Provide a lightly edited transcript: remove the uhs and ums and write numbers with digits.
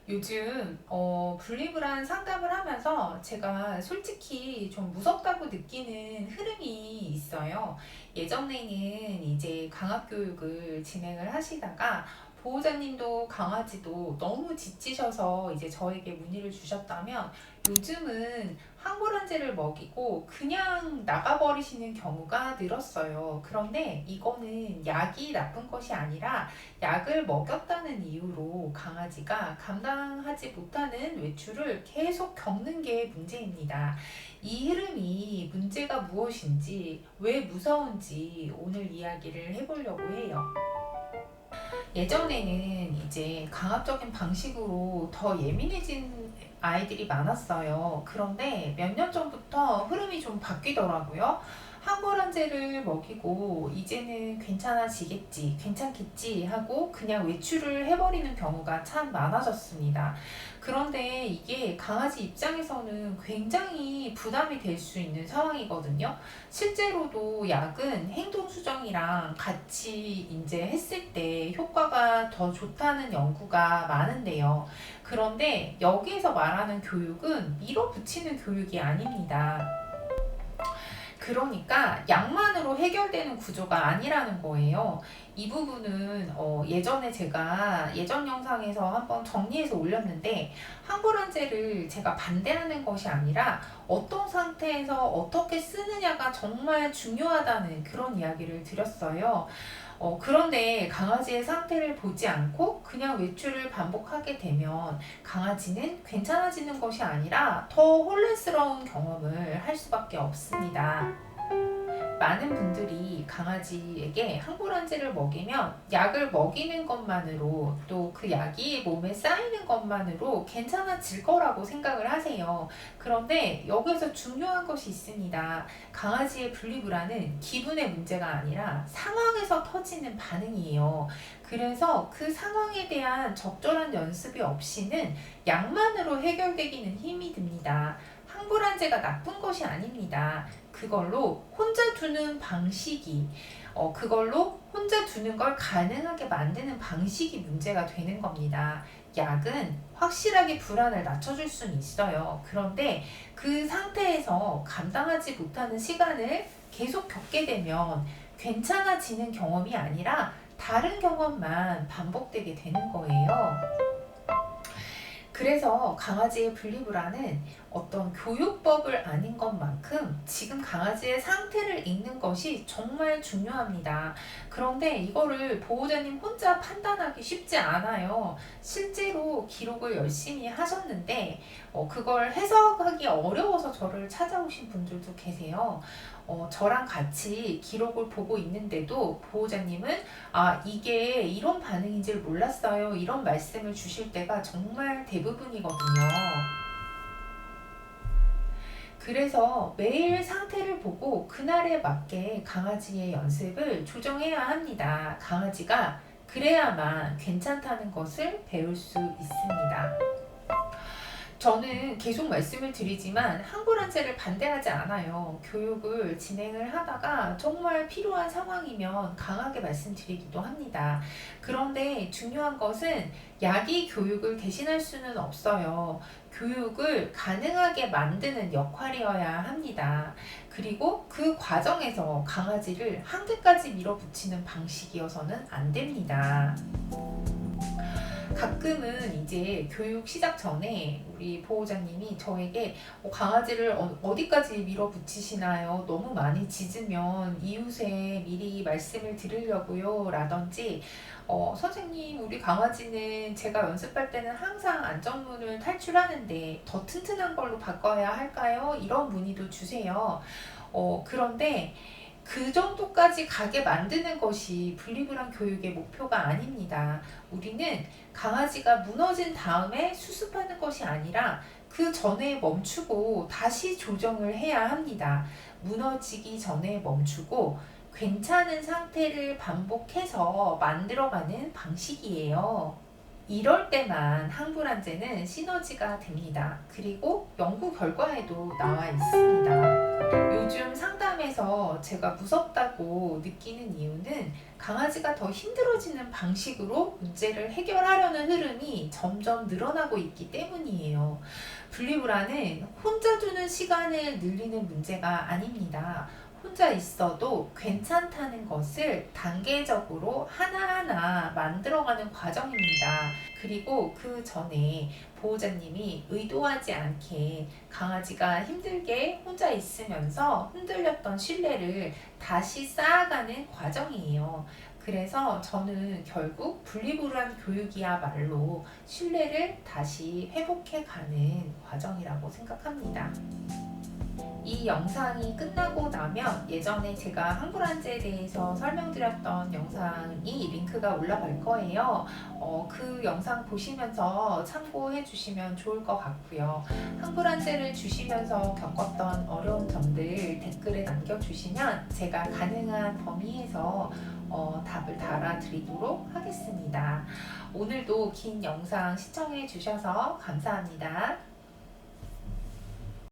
요즘 분리불안 상담을 하면서 제가 솔직히 좀 무섭다고 느끼는 흐름이 있어요. 예전에는 이제 강압교육을 진행을 하시다가 보호자님도 강아지도 너무 지치셔서 이제 저에게 문의를 주셨다면, 요즘은 항불안제를 먹이고 그냥 나가버리시는 경우가 늘었어요. 그런데 이거는 약이 나쁜 것이 아니라 약을 먹였다는 이유로 강아지가 감당하지 못하는 외출을 계속 겪는 게 문제입니다. 이 흐름이 문제가 무엇인지, 왜 무서운지 오늘 이야기를 해보려고 해요. 예전에는 이제 강압적인 방식으로 더 예민해진 아이들이 많았어요. 그런데 몇 년 전부터 흐름이 좀 바뀌더라고요. 항불안제를 먹이고 이제는 괜찮아지겠지, 괜찮겠지 하고 그냥 외출을 해버리는 경우가 참 많아졌습니다. 그런데 이게 강아지 입장에서는 굉장히 부담이 될 수 있는 상황이거든요. 실제로도 약은 행동 수정이랑 같이 이제 했을 때 효과가 더 좋다는 연구가 많은데요. 그런데 여기에서 말하는 교육은 밀어붙이는 교육이 아닙니다. 그러니까 약만으로 해결되는 구조가 아니라는 거예요. 이 부분은 예전에 제가 예전 영상에서 한번 정리해서 올렸는데, 항불안제를 제가 반대하는 것이 아니라 어떤 상태에서 어떻게 쓰느냐가 정말 중요하다는 그런 이야기를 드렸어요. 그런데 강아지의 상태를 보지 않고 그냥 외출을 반복하게 되면 강아지는 괜찮아지는 것이 아니라 더 혼란스러운 경험을 할 수밖에 없습니다. 많은 분들이 강아지에게 항불안제를 먹이면 약을 먹이는 것만으로, 또 그 약이 몸에 쌓이는 것만으로 괜찮아질 거라고 생각을 하세요. 그런데 여기서 중요한 것이 있습니다. 강아지의 분리불안은 기분의 문제가 아니라 상황에서 터지는 반응이에요. 그래서 그 상황에 대한 적절한 연습이 없이는 약만으로 해결되기는 힘이 듭니다. 항불안제가 나쁜 것이 아닙니다. 그걸로 혼자 두는 방식이, 그걸로 혼자 두는 걸 가능하게 만드는 방식이 문제가 되는 겁니다. 약은 확실하게 불안을 낮춰줄 수는 있어요. 그런데 그 상태에서 감당하지 못하는 시간을 계속 겪게 되면 괜찮아지는 경험이 아니라 다른 경험만 반복되게 되는 거예요. 그래서 강아지의 분리불안은 어떤 교육법을 아닌 것만큼 지금 강아지의 상태를 읽는 것이 정말 중요합니다. 그런데 이거를 보호자님 혼자 판단하기 쉽지 않아요. 실제로 기록을 열심히 하셨는데 그걸 해석하기 어려워서 저를 찾아오신 분들도 계세요. 저랑 같이 기록을 보고 있는데도 보호자님은 이게 이런 반응인 줄 몰랐어요, 이런 말씀을 주실 때가 정말 대부분이거든요. 그래서 매일 상태를 보고 그날에 맞게 강아지의 연습을 조정해야 합니다. 강아지가 그래야만 괜찮다는 것을 배울 수 있습니다. 저는 계속 말씀을 드리지만 항불안제를 반대하지 않아요. 교육을 진행을 하다가 정말 필요한 상황이면 강하게 말씀드리기도 합니다. 그런데 중요한 것은 약이 교육을 대신할 수는 없어요. 교육을 가능하게 만드는 역할이어야 합니다. 그리고 그 과정에서 강아지를 한계까지 밀어붙이는 방식이어서는 안 됩니다. 가끔은 이제 교육 시작 전에 우리 보호자님이 저에게 강아지를 어디까지 밀어붙이시나요? 너무 많이 짖으면 이웃에 미리 말씀을 드리려고요 라든지, 선생님, 우리 강아지는 제가 연습할 때는 항상 안전문을 탈출하는데 더 튼튼한 걸로 바꿔야 할까요? 이런 문의도 주세요. 그런데 그 정도까지 가게 만드는 것이 분리불안 교육의 목표가 아닙니다. 우리는 강아지가 무너진 다음에 수습하는 것이 아니라 그 전에 멈추고 다시 조정을 해야 합니다. 무너지기 전에 멈추고 괜찮은 상태를 반복해서 만들어가는 방식이에요. 이럴 때만 항불안제는 시너지가 됩니다. 그리고 연구 결과에도 나와 있습니다. 요즘 상담에서 제가 무섭다고 느끼는 이유는 강아지가 더 힘들어지는 방식으로 문제를 해결하려는 흐름이 점점 늘어나고 있기 때문이에요. 분리불안은 혼자 두는 시간을 늘리는 문제가 아닙니다. 혼자 있어도 괜찮다는 것을 단계적으로 하나하나 만들어가는 과정입니다. 그리고 그 전에 보호자님이 의도하지 않게 강아지가 힘들게 혼자 있으면서 흔들렸던 신뢰를 다시 쌓아가는 과정이에요. 그래서 저는 결국 분리불안 교육이야말로 신뢰를 다시 회복해가는 과정이라고 생각합니다. 이 영상이 끝나고 나면 예전에 제가 항불안제에 대해서 설명드렸던 영상이 링크가 올라갈 거예요. 그 영상 보시면서 참고해 주시면 좋을 것 같고요. 항불안제를 주시면서 겪었던 어려운 점들 댓글에 남겨주시면 제가 가능한 범위에서 답을 달아드리도록 하겠습니다. 오늘도 긴 영상 시청해 주셔서 감사합니다.